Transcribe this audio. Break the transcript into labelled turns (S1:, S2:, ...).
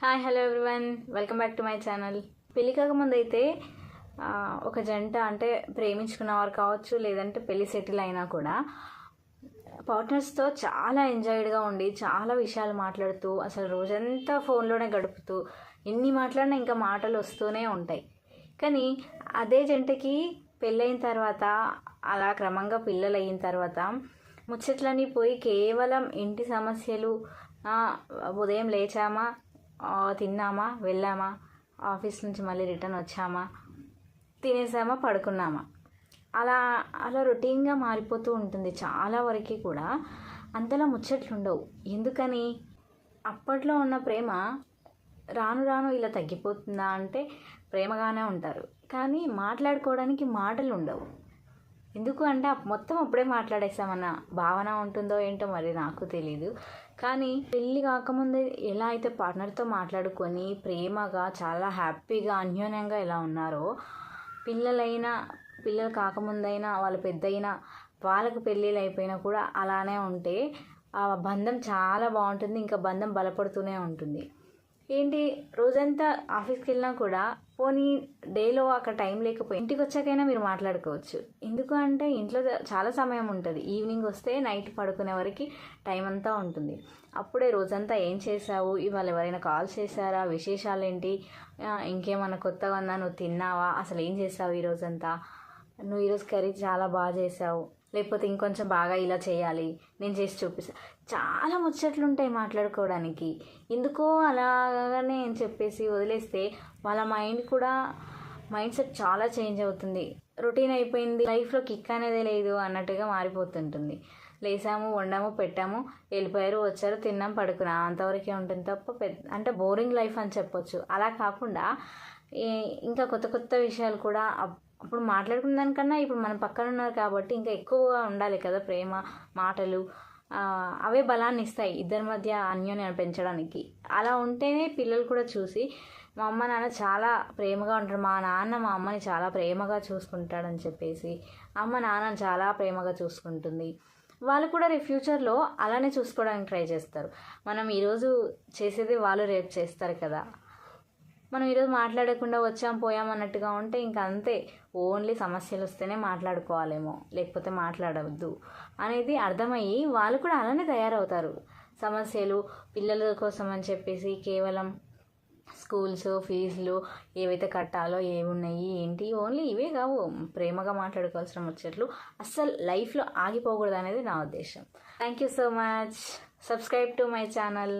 S1: Hi hello everyone, welcome back to my channel. పెళ్ళి కాకముందు అయితే ఒక జంట అంటే ప్రేమించుకున్నవారు కావచ్చు, లేదంటే పెళ్ళి సెటిల్ అయినా కూడా పార్ట్నర్స్తో చాలా ఎంజాయ్డ్గా ఉండి చాలా విషయాలు మాట్లాడుతూ అసలు రోజంతా ఫోన్లోనే గడుపుతూ ఎన్ని మాట్లాడినా ఇంకా మాటలు వస్తూనే ఉంటాయి. కానీ అదే జంటకి పెళ్ళైన తర్వాత అలా క్రమంగా పిల్లలు అయిన తర్వాత ముచ్చట్లన్నీ పోయి కేవలం ఇంటి సమస్యలు, ఉదయం లేచామా, తిన్నామా, వెళ్ళామా, ఆఫీస్ నుంచి మళ్ళీ రిటర్న్ వచ్చామా, తినేసామా, పడుకున్నామా, అలా అలా రొటీన్గా మారిపోతూ ఉంటుంది. చాలా వరకు కూడా అంతలా ముచ్చట్లు ఉండవు. ఎందుకని? అప్పట్లో ఉన్న ప్రేమ రాను రాను ఇలా తగ్గిపోతుందా అంటే ప్రేమగానే ఉంటారు, కానీ మాట్లాడుకోవడానికి మాటలు ఉండవు. ఎందుకు అంటే మొత్తం అప్పుడే మాట్లాడేసామన్న భావన ఉంటుందో ఏంటో మరి నాకు తెలీదు. కానీ పెళ్ళి కాకముందే ఎలా అయితే పార్ట్నర్తో మాట్లాడుకొని ప్రేమగా చాలా హ్యాపీగా అన్యోన్యంగా ఎలా ఉన్నారో, పిల్లలు కాకముందైనా వాళ్ళు పెద్దయినా వాళ్ళకు పెళ్ళిళ్ళు అయిపోయినా కూడా అలానే ఉంటే ఆ బంధం చాలా బాగుంటుంది. ఇంకా బంధం బలపడుతూనే ఉంటుంది. ఏంటి, రోజంతా ఆఫీస్కి వెళ్ళినా కూడా పోనీ డేలో అక్కడ టైం లేకపోయి ఇంటికి వచ్చాకైనా మీరు మాట్లాడుకోవచ్చు. ఎందుకు అంటే ఇంట్లో చాలా సమయం ఉంటుంది. ఈవినింగ్ వస్తే నైట్ పడుకునే వరకు టైం అంతా ఉంటుంది. అప్పుడే రోజంతా ఏం చేసావు, ఇవాళ ఎవరైనా కాల్ చేశారా, విశేషాలు ఏంటి, ఇంకేమన్నా కొత్తగా ఉందా, నువ్వు తిన్నావా, అసలు ఏం చేసావు ఈరోజంతా, నువ్వు ఈరోజు కర్రీ చాలా బాగా చేసావు, లేకపోతే ఇంకొంచెం బాగా ఇలా చేయాలి, నేను చేసి చూపిస్తా. చాలా ముచ్చట్లు ఉంటాయి మాట్లాడుకోవడానికి. ఎందుకో అలాగనే అని చెప్పేసి వదిలేస్తే వాళ్ళ మైండ్ సెట్ చాలా చేంజ్ అవుతుంది. రొటీన్ అయిపోయింది, లైఫ్లో కిక్ అనేదే లేదు అన్నట్టుగా మారిపోతుంటుంది. లేసాము, వండాము, పెట్టాము, వెళ్ళిపోయారు, వచ్చారు, తిన్నాం, పడుకున్నాం, అంతవరకే ఉంటుంది తప్ప అంటే బోరింగ్ లైఫ్ అని చెప్పొచ్చు. అలా కాకుండా ఇంకా కొత్త కొత్త విషయాలు కూడా అప్పుడు మాట్లాడుకున్న దానికన్నా ఇప్పుడు మన పక్కన ఉన్నారు కాబట్టి ఇంకా ఎక్కువగా ఉండాలి కదా. ప్రేమ మాటలు అవే బలాన్ని ఇస్తాయి ఇద్దరి మధ్య అన్యోన్యాన్ని పెంచడానికి. అలా ఉంటేనే పిల్లలు కూడా చూసి మా అమ్మ నాన్న చాలా ప్రేమగా ఉంటారు, మా నాన్న మా అమ్మని చాలా ప్రేమగా చూసుకుంటాడని చెప్పేసి అమ్మ నాన్నని చాలా ప్రేమగా చూసుకుంటుంది. వాళ్ళు కూడా రేపు ఫ్యూచర్లో అలానే చూసుకోవడానికి ట్రై చేస్తారు. మనం ఈరోజు చేసేది వాళ్ళు రేపు చేస్తారు కదా. మనం ఈరోజు మాట్లాడకుండా వచ్చాం పోయాం అన్నట్టుగా ఉంటే ఇంకా అంతే, ఓన్లీ సమస్యలు వస్తేనే మాట్లాడుకోవాలేమో, లేకపోతే మాట్లాడవద్దు అనేది అర్థమయ్యి వాళ్ళు కూడా అలానే తయారవుతారు. సమస్యలు పిల్లల కోసం అని చెప్పేసి కేవలం స్కూల్స్ ఫీజులు ఏవైతే కట్టాలో, ఏమున్నాయి ఏంటి, ఓన్లీ ఇవే కావు, ప్రేమగా మాట్లాడుకోవాల్సిన ముచ్చట్లు అస్సలు లైఫ్లో ఆగిపోకూడదు అనేది నా ఉద్దేశం. Thank you so much. Subscribe to my channel.